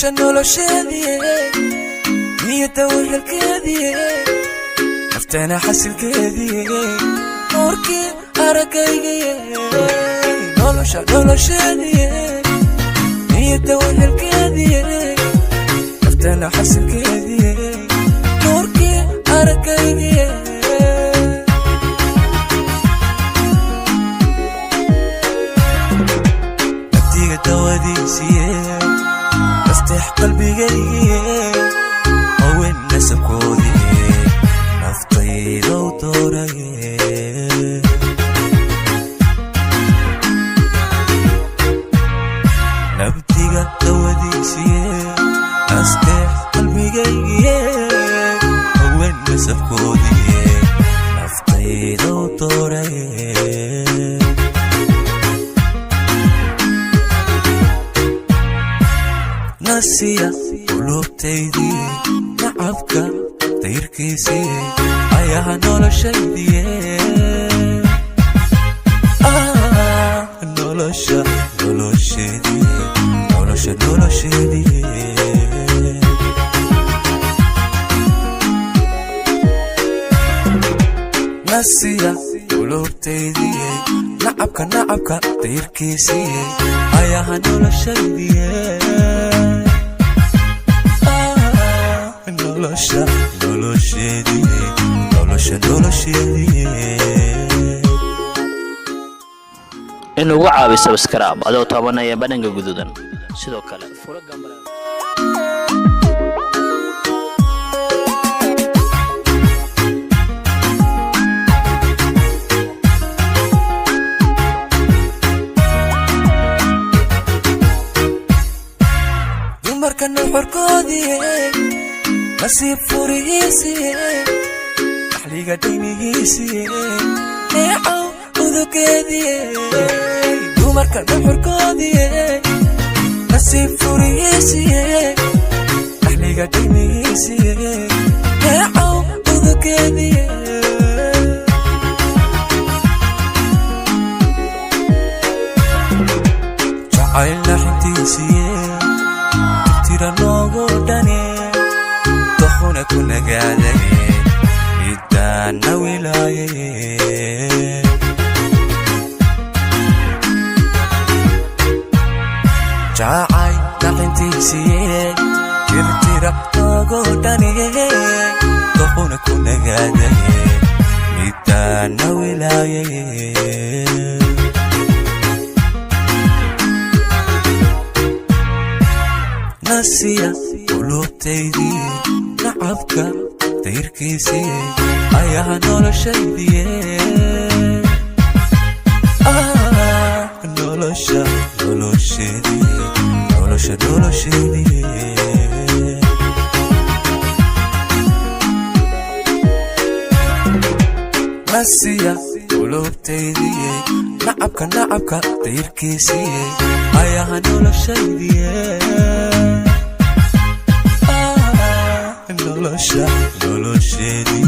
noloshadii niyada wehelkeedii naftana xasilkeedii noorkii aragayga noloshadii niyada wehelkeedii naftana xasilkeedii noorkii aragayga naftiga dawadiisii افتح قلبي هون نسب كودي نفطي لو طوري نبتي قد وديسي افتح قلبي هون نسب كودي نفطي لو طوري ناسية قلوبتيدي نعبك طيركيسي عياها noloshaydi noloshaydi ناسية قلوبتيدي نعبك طيركيسي عياها noloshaydi inuu caawiyo subscribe adoo taabanaya badhanka guduudan sidoo kale furo gambar dumarka nuxurkoodii nasiib furihiisii axliga dhaymihiisii neecow udugeedii dumarka nuxurkoodii nasiib furihiisii axliga dhaymihiisii neecow udugeedii jacayl naxintiisii tira noogu dhani تخونة كنا قادرين إدانا ولايين جاعي نقنتي سيين ترتيرا نقوداني تخونة كنا قادرين إدانا ولايين ناسية قلوبتيدي نعبك طيركيسي عياها noloshaydi noloshaydi ناسية قلوبتيدي نعبك طيركيسي عياها noloshaydi noloshaydi